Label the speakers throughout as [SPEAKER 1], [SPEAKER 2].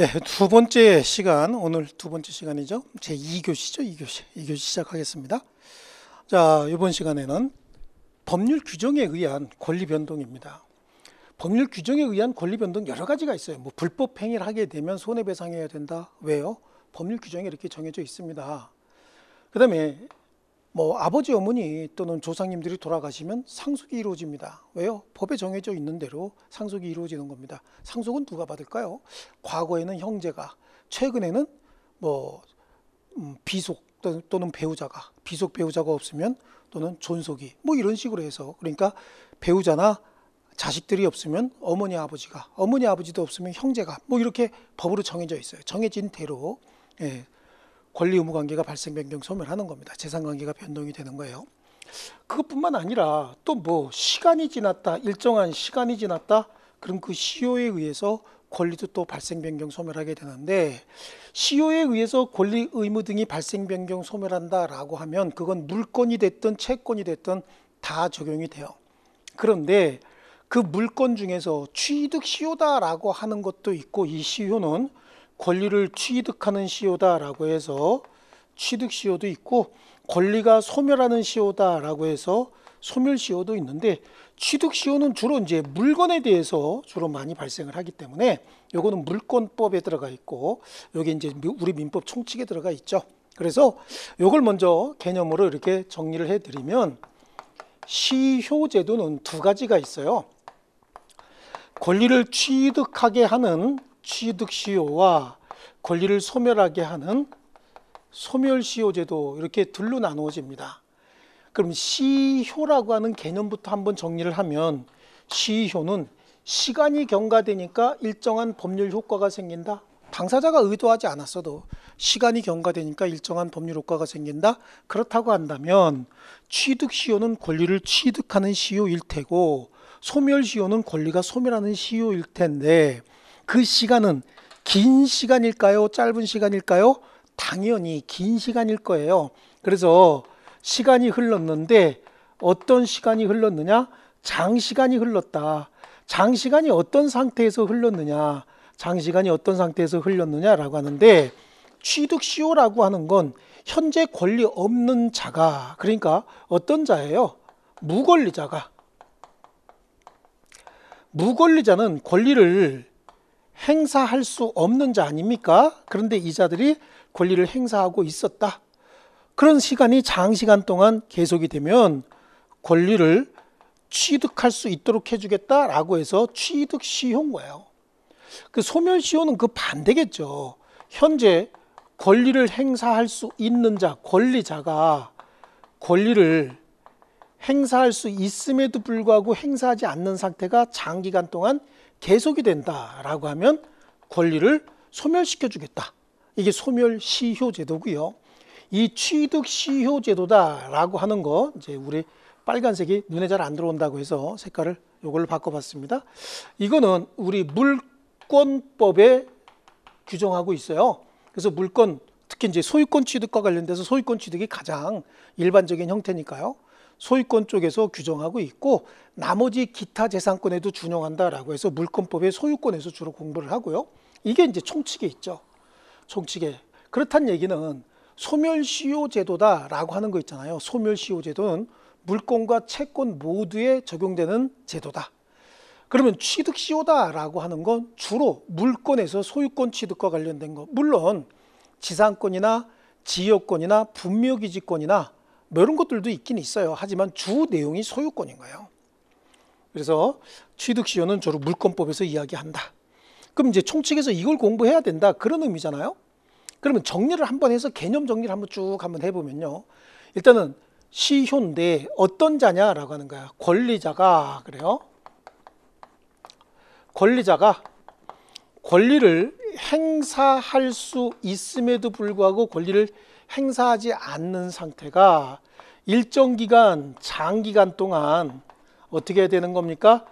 [SPEAKER 1] 네, 두 번째 시간, 오늘 두 번째 시간이죠. 제 2교시죠, 2교시 시작하겠습니다. 자, 이번 시간에는 법률 규정에 의한 권리 변동입니다. 법률 규정에 의한 권리 변동 여러 가지가 있어요. 뭐 불법 행위를 하게 되면 손해배상해야 된다. 왜요? 법률 규정에 이렇게 정해져 있습니다. 그 다음에 뭐 아버지, 어머니 또는 조상님들이 돌아가시면 상속이 이루어집니다. 왜요? 법에 정해져 있는 대로 상속이 이루어지는 겁니다. 상속은 누가 받을까요? 과거에는 형제가, 최근에는 뭐 비속 또는 배우자가, 비속 배우자가 없으면 또는 존속이, 뭐 이런 식으로 해서, 그러니까 배우자나 자식들이 없으면 어머니 아버지가, 어머니 아버지도 없으면 형제가, 뭐 이렇게 법으로 정해져 있어요. 정해진 대로 권리 의무 관계가 발생, 변경, 소멸하는 겁니다. 재산 관계가 변동이 되는 거예요. 그것뿐만 아니라 또 뭐 시간이 지났다, 일정한 시간이 지났다, 그럼 그 시효에 의해서 권리도 또 발생, 변경, 소멸하게 되는데, 시효에 의해서 권리 의무 등이 발생, 변경, 소멸한다라고 하면 그건 물권이 됐든 채권이 됐든 다 적용이 돼요. 그런데 그 물권 중에서 취득 시효다라고 하는 것도 있고, 이 시효는 권리를 취득하는 시효다라고 해서 취득 시효도 있고, 권리가 소멸하는 시효다라고 해서 소멸 시효도 있는데, 취득 시효는 주로 이제 물건에 대해서 주로 많이 발생을 하기 때문에 요거는 물권법에 들어가 있고, 여기 이제 우리 민법 총칙에 들어가 있죠. 그래서 요걸 먼저 개념으로 이렇게 정리를 해 드리면, 시효 제도는 두 가지가 있어요. 권리를 취득하게 하는 취득시효와 권리를 소멸하게 하는 소멸시효제도, 이렇게 둘로 나누어집니다. 그럼 시효라고 하는 개념부터 한번 정리를 하면, 시효는 시간이 경과되니까 일정한 법률 효과가 생긴다. 당사자가 의도하지 않았어도 시간이 경과되니까 일정한 법률 효과가 생긴다. 그렇다고 한다면 취득시효는 권리를 취득하는 시효일 테고, 소멸시효는 권리가 소멸하는 시효일 텐데, 그 시간은 긴 시간일까요? 짧은 시간일까요? 당연히 긴 시간일 거예요. 그래서 시간이 흘렀는데 어떤 시간이 흘렀느냐? 장시간이 흘렀다. 장시간이 어떤 상태에서 흘렀느냐? 장시간이 어떤 상태에서 흘렀느냐라고 하는데, 취득시효라고 하는 건 현재 권리 없는 자가, 그러니까 어떤 자예요? 무권리자가. 무권리자는 권리를 행사할 수 없는 자 아닙니까? 그런데 이 자들이 권리를 행사하고 있었다. 그런 시간이 장시간 동안 계속이 되면 권리를 취득할 수 있도록 해주겠다라고 해서 취득시효인 거예요. 그 소멸시효는 그 반대겠죠. 현재 권리를 행사할 수 있는 자, 권리자가 권리를 행사할 수 있음에도 불구하고 행사하지 않는 상태가 장기간 동안 계속이 된다라고 하면 권리를 소멸시켜 주겠다. 이게 소멸시효제도고요. 이 취득시효제도다라고 하는 거, 이제 우리 빨간색이 눈에 잘 안 들어온다고 해서 색깔을 요걸로 바꿔봤습니다. 이거는 우리 물권법에 규정하고 있어요. 그래서 물권, 특히 이제 소유권 취득과 관련돼서 소유권 취득이 가장 일반적인 형태니까요. 소유권 쪽에서 규정하고 있고, 나머지 기타 재산권에도 준용한다라고 해서 물권법의 소유권에서 주로 공부를 하고요. 이게 이제 총칙에 있죠. 총칙에. 그렇다는 얘기는 소멸시효제도다라고 하는 거 있잖아요. 소멸시효제도는 물권과 채권 모두에 적용되는 제도다. 그러면 취득시효다라고 하는 건 주로 물권에서 소유권 취득과 관련된 거, 물론 지상권이나 지역권이나 분묘기지권이나 뭐 이런 것들도 있긴 있어요. 하지만 주 내용이 소유권인 거예요. 그래서 취득시효는 주로 물권법에서 이야기한다. 그럼 이제 총칙에서 이걸 공부해야 된다, 그런 의미잖아요. 그러면 정리를 한번 해서 개념 정리를 한번 쭉 한번 해보면요. 일단은 시효인데 어떤 자냐라고 하는 거야. 권리자가, 그래요. 권리자가 권리를 행사할 수 있음에도 불구하고 권리를 행사하지 않는 상태가 일정 기간, 장기간 동안 어떻게 해야 되는 겁니까?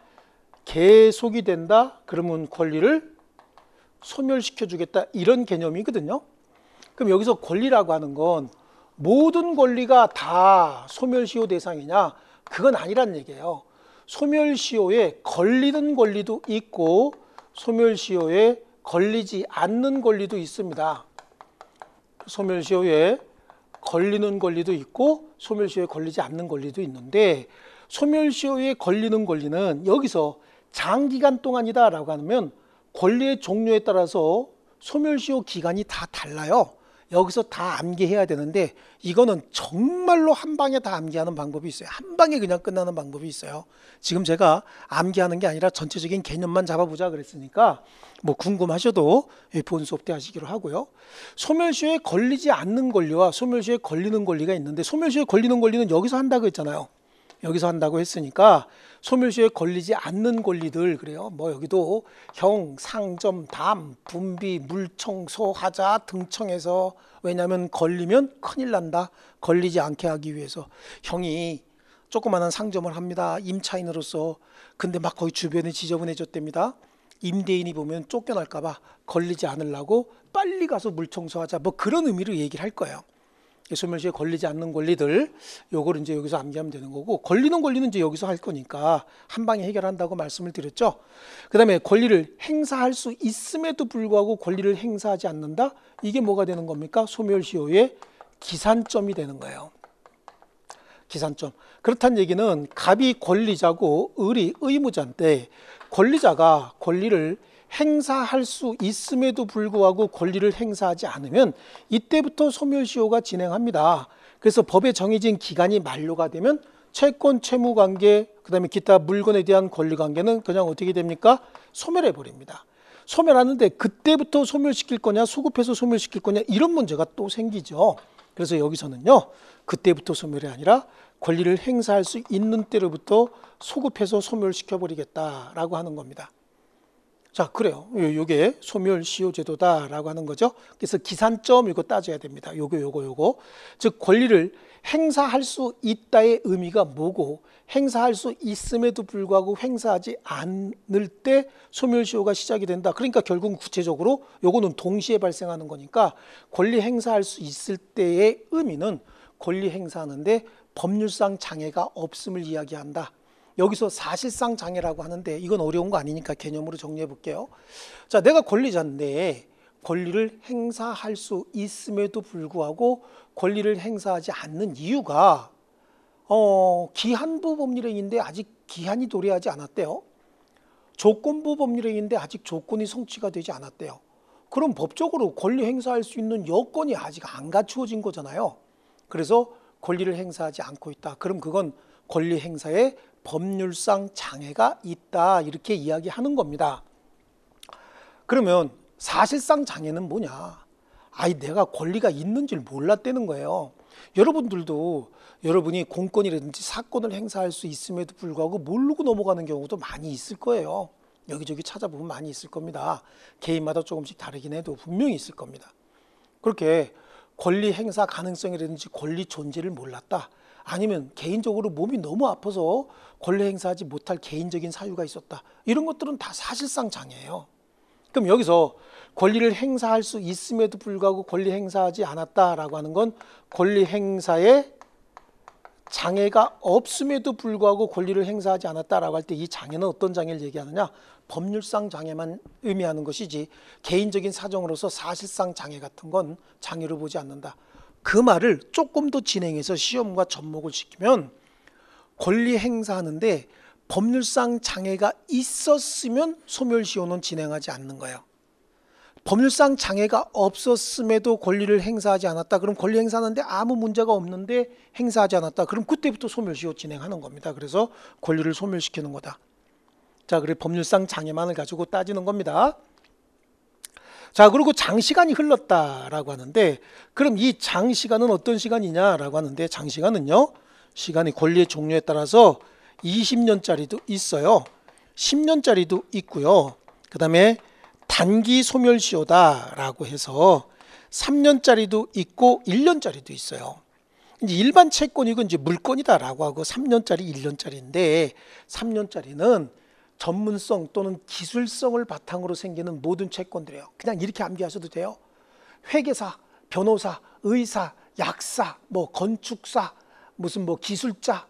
[SPEAKER 1] 계속이 된다. 그러면 권리를 소멸시켜 주겠다, 이런 개념이거든요. 그럼 여기서 권리라고 하는 건 모든 권리가 다 소멸시효 대상이냐? 그건 아니란 얘기예요. 소멸시효에 걸리는 권리도 있고 소멸시효에 걸리지 않는 권리도 있습니다. 소멸시효에 걸리는 권리도 있고 소멸시효에 걸리지 않는 권리도 있는데, 소멸시효에 걸리는 권리는 여기서 장기간 동안이다 라고 하면 권리의 종류에 따라서 소멸시효 기간이 다 달라요. 여기서 다 암기해야 되는데, 이거는 정말로 한 방에 다 암기하는 방법이 있어요. 한 방에 그냥 끝나는 방법이 있어요. 지금 제가 암기하는 게 아니라 전체적인 개념만 잡아보자 그랬으니까 뭐 궁금하셔도 본 수업 때 하시기로 하고요. 소멸시효에 걸리지 않는 권리와 소멸시효에 걸리는 권리가 있는데, 소멸시효에 걸리는 권리는 여기서 한다고 했잖아요. 여기서 한다고 했으니까 소멸시효에 걸리지 않는 권리들, 그래요. 뭐 여기도 형, 상점, 담, 분비, 물청소, 하자, 등청해서, 왜냐하면 걸리면 큰일 난다. 걸리지 않게 하기 위해서. 형이 조그마한 상점을 합니다. 임차인으로서. 근데 막 거기 주변에 지저분해졌답니다. 임대인이 보면 쫓겨날까봐 걸리지 않으려고 빨리 가서 물청소하자. 뭐 그런 의미로 얘기를 할 거예요. 소멸시효에 걸리지 않는 권리들, 요거를 이제 여기서 암기하면 되는 거고, 걸리는 권리는 이제 여기서 할 거니까 한 방에 해결한다고 말씀을 드렸죠. 그 다음에 권리를 행사할 수 있음에도 불구하고 권리를 행사하지 않는다. 이게 뭐가 되는 겁니까? 소멸시효의 기산점이 되는 거예요. 기산점. 그렇다는 얘기는 갑이 권리자고 을이 의무자인데, 권리자가 권리를 행사할 수 있음에도 불구하고 권리를 행사하지 않으면 이때부터 소멸시효가 진행합니다. 그래서 법에 정해진 기간이 만료가 되면 채권, 채무관계, 그 다음에 기타 물건에 대한 권리관계는 그냥 어떻게 됩니까? 소멸해 버립니다. 소멸하는데 그때부터 소멸시킬 거냐, 소급해서 소멸시킬 거냐, 이런 문제가 또 생기죠. 그래서 여기서는요, 그때부터 소멸이 아니라 권리를 행사할 수 있는 때로부터 소급해서 소멸시켜 버리겠다라고 하는 겁니다. 자, 그래요. 요게 소멸시효제도다라고 하는 거죠. 그래서 기산점 이거 따져야 됩니다. 요거. 즉 권리를 행사할 수 있다의 의미가 뭐고, 행사할 수 있음에도 불구하고 행사하지 않을 때 소멸시효가 시작이 된다. 그러니까 결국 구체적으로 요거는 동시에 발생하는 거니까, 권리 행사할 수 있을 때의 의미는 권리 행사하는데 법률상 장애가 없음을 이야기한다. 여기서 사실상 장애라고 하는데 이건 어려운 거 아니니까 개념으로 정리해 볼게요. 자, 내가 권리자인데 권리를 행사할 수 있음에도 불구하고 권리를 행사하지 않는 이유가 기한부 법률행위인데 아직 기한이 도래하지 않았대요. 조건부 법률행위인데 아직 조건이 성취가 되지 않았대요. 그럼 법적으로 권리 행사할 수 있는 여건이 아직 안 갖추어진 거잖아요. 그래서 권리를 행사하지 않고 있다. 그럼 그건 권리 행사에 법률상 장애가 있다, 이렇게 이야기하는 겁니다. 그러면 사실상 장애는 뭐냐? 내가 권리가 있는 줄 몰랐다는 거예요. 여러분들도 여러분이 공권이라든지 사건을 행사할 수 있음에도 불구하고 모르고 넘어가는 경우도 많이 있을 거예요. 여기저기 찾아보면 많이 있을 겁니다. 개인마다 조금씩 다르긴 해도 분명히 있을 겁니다. 그렇게 권리 행사 가능성이라든지 권리 존재를 몰랐다, 아니면 개인적으로 몸이 너무 아파서 권리 행사하지 못할 개인적인 사유가 있었다, 이런 것들은 다 사실상 장애예요. 그럼 여기서 권리를 행사할 수 있음에도 불구하고 권리 행사하지 않았다라고 하는 건 권리 행사에 장애가 없음에도 불구하고 권리를 행사하지 않았다라고 할 때 이 장애는 어떤 장애를 얘기하느냐? 법률상 장애만 의미하는 것이지 개인적인 사정으로서 사실상 장애 같은 건 장애로 보지 않는다. 그 말을 조금 더 진행해서 시험과 접목을 시키면, 권리 행사하는데 법률상 장애가 있었으면 소멸시효는 진행하지 않는 거예요. 법률상 장애가 없었음에도 권리를 행사하지 않았다. 그럼 권리 행사하는데 아무 문제가 없는데 행사하지 않았다. 그럼 그때부터 소멸시효 진행하는 겁니다. 그래서 권리를 소멸시키는 거다. 자, 그래 법률상 장애만을 가지고 따지는 겁니다. 자, 그리고 장시간이 흘렀다라고 하는데, 그럼 이 장시간은 어떤 시간이냐라고 하는데, 장시간은요, 시간이 권리의 종류에 따라서 20년짜리도 있어요. 10년짜리도 있고요. 그 다음에 단기 소멸시효다라고 해서 3년짜리도 있고 1년짜리도 있어요. 이제 일반 채권이고 이제 물건이다라고 하고 3년짜리, 1년짜리인데, 3년짜리는 전문성 또는 기술성을 바탕으로 생기는 모든 채권들이에요. 그냥 이렇게 암기하셔도 돼요. 회계사, 변호사, 의사, 약사, 뭐 건축사, 무슨 뭐 기술자,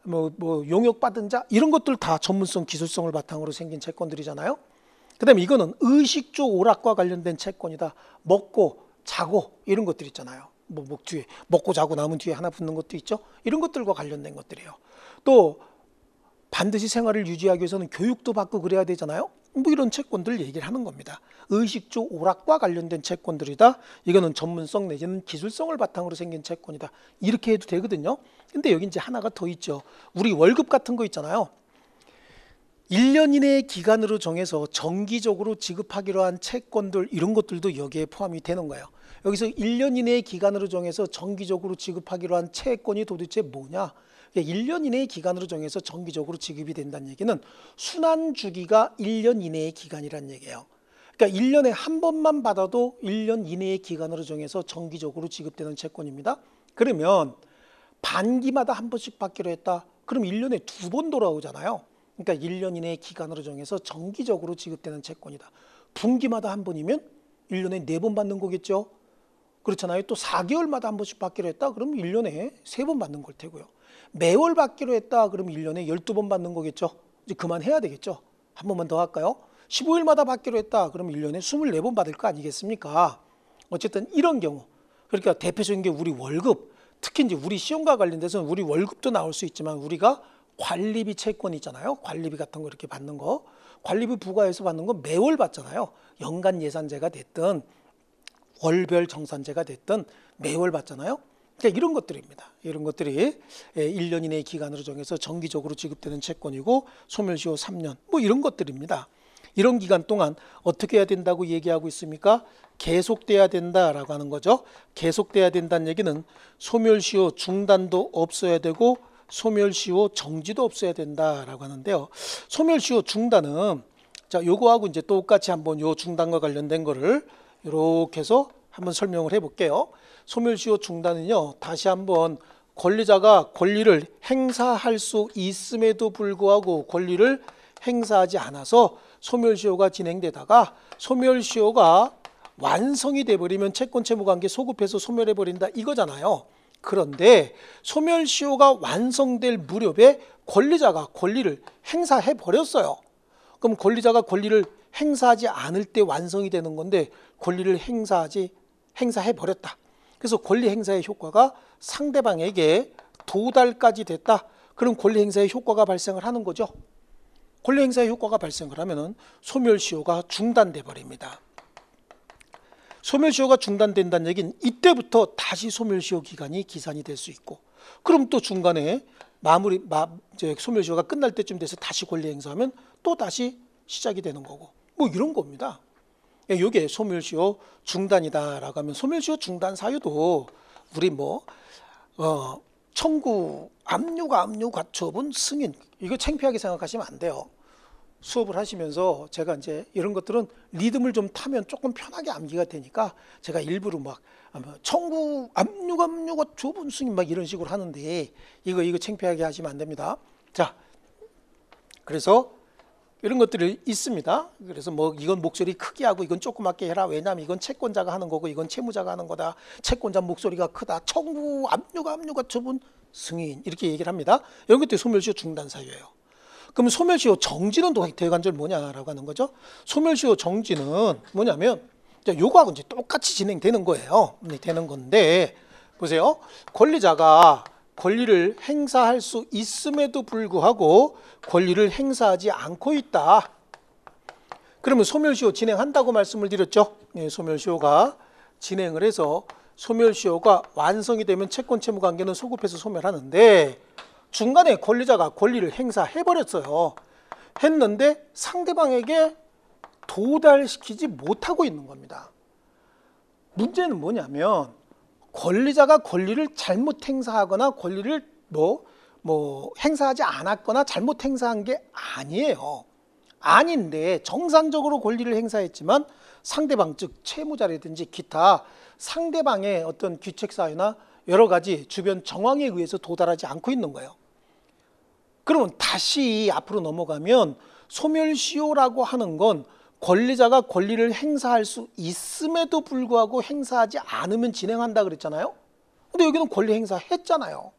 [SPEAKER 1] 뭐 용역받은 자, 이런 것들 다 전문성, 기술성을 바탕으로 생긴 채권들이잖아요. 그다음에 이거는 의식주 오락과 관련된 채권이다. 먹고 자고 이런 것들 있잖아요. 뭐 뒤에 먹고 자고 남은 뒤에 하나 붙는 것도 있죠. 이런 것들과 관련된 것들이에요. 또 반드시 생활을 유지하기 위해서는 교육도 받고 그래야 되잖아요. 뭐 이런 채권들 얘기를 하는 겁니다. 의식주 오락과 관련된 채권들이다. 이거는 전문성 내지는 기술성을 바탕으로 생긴 채권이다. 이렇게 해도 되거든요. 근데 여기 이제 하나가 더 있죠. 우리 월급 같은 거 있잖아요. 1년 이내의 기간으로 정해서 정기적으로 지급하기로 한 채권들 이런 것들도 여기에 포함이 되는 거예요. 여기서 1년 이내의 기간으로 정해서 정기적으로 지급하기로 한 채권이 도대체 뭐냐? 1년 이내의 기간으로 정해서 정기적으로 지급이 된다는 얘기는 순환 주기가 1년 이내의 기간이란 얘기예요. 그러니까 1년에 한 번만 받아도 1년 이내의 기간으로 정해서 정기적으로 지급되는 채권입니다. 그러면 반기마다 한 번씩 받기로 했다. 그럼 1년에 두 번 돌아오잖아요. 그러니까 1년 이내의 기간으로 정해서 정기적으로 지급되는 채권이다. 분기마다 한 번이면 1년에 4번 받는 거겠죠. 그렇잖아요. 또 4개월마다 한 번씩 받기로 했다. 그럼 1년에 3번 받는 걸 테고요. 매월 받기로 했다. 그럼 1년에 12번 받는 거겠죠. 이제 그만해야 되겠죠. 한 번만 더 할까요? 15일마다 받기로 했다. 그럼 1년에 24번 받을 거 아니겠습니까? 어쨌든 이런 경우. 그러니까 대표적인 게 우리 월급. 특히 이제 우리 시험과 관련돼서는 우리 월급도 나올 수 있지만 우리가 관리비 채권 있잖아요. 관리비 같은 거 이렇게 받는 거. 관리비 부과해서 받는 거 매월 받잖아요. 연간 예산제가 됐든 월별 정산제가 됐든 매월 받잖아요. 그러니까 이런 것들입니다. 이런 것들이 1년 이내의 기간으로 정해서 정기적으로 지급되는 채권이고 소멸시효 3년 뭐 이런 것들입니다. 이런 기간 동안 어떻게 해야 된다고 얘기하고 있습니까? 계속돼야 된다라고 하는 거죠. 계속돼야 된다는 얘기는 소멸시효 중단도 없어야 되고 소멸시효 정지도 없어야 된다라고 하는데요. 소멸시효 중단은 자 요거하고 이제 똑같이 한번 요 중단과 관련된 거를 이렇게 해서 한번 설명을 해볼게요. 소멸시효 중단은요. 다시 한번 권리자가 권리를 행사할 수 있음에도 불구하고 권리를 행사하지 않아서 소멸시효가 진행되다가 소멸시효가 완성이 돼버리면 채권채무관계 소급해서 소멸해버린다 이거잖아요. 그런데 소멸시효가 완성될 무렵에 권리자가 권리를 행사해버렸어요. 그럼 권리자가 권리를 행사하지 않을 때 완성이 되는 건데 권리를 행사해버렸다. 그래서 권리 행사의 효과가 상대방에게 도달까지 됐다. 그럼 권리 행사의 효과가 발생을 하는 거죠. 권리 행사의 효과가 발생을 하면은 소멸시효가 중단돼 버립니다. 소멸시효가 중단된다는 얘기는 이때부터 다시 소멸시효 기간이 기산이 될 수 있고 그럼 또 중간에 이제 소멸시효가 끝날 때쯤 돼서 다시 권리 행사하면 또 다시 시작이 되는 거고 뭐 이런 겁니다. 이게 소멸시효 중단이다라고 하면 소멸시효 중단 사유도 우리 청구, 압류, 가처분, 승인 이거 창피하게 생각하시면 안 돼요. 수업을 하시면서 제가 이제 이런 것들은 리듬을 좀 타면 조금 편하게 암기가 되니까 제가 일부러 막 청구, 압류, 가처분, 승인 막 이런 식으로 하는데 이거 창피하게 하시면 안 됩니다. 자, 그래서 이런 것들이 있습니다. 그래서 이건 목소리 크게 하고 이건 조그맣게 해라. 왜냐하면 이건 채권자가 하는 거고 이건 채무자가 하는 거다. 채권자 목소리가 크다. 청구, 압류, 가처분, 승인 이렇게 얘기를 합니다. 이런 것들이 소멸시효 중단 사유예요. 그럼 소멸시효 정지는 대관절 뭐냐라고 하는 거죠. 소멸시효 정지는 뭐냐면 요거하고 이제 똑같이 진행되는 거예요. 되는 건데 보세요. 권리자가 권리를 행사할 수 있음에도 불구하고 권리를 행사하지 않고 있다. 그러면 소멸시효 진행한다고 말씀을 드렸죠. 소멸시효가 진행을 해서 소멸시효가 완성이 되면 채권채무관계는 소급해서 소멸하는데 중간에 권리자가 권리를 행사해버렸어요. 했는데 상대방에게 도달시키지 못하고 있는 겁니다. 문제는 뭐냐면 권리자가 권리를 잘못 행사하거나 권리를 행사하지 않았거나 잘못 행사한 게 아니에요. 아닌데 정상적으로 권리를 행사했지만 상대방 즉 채무자라든지 기타 상대방의 어떤 귀책 사유나 여러 가지 주변 정황에 의해서 도달하지 않고 있는 거예요. 그러면 다시 앞으로 넘어가면 소멸시효라고 하는 건 권리자가 권리를 행사할 수 있음에도 불구하고 행사하지 않으면 진행한다 그랬잖아요. 근데 여기는 권리 행사했잖아요.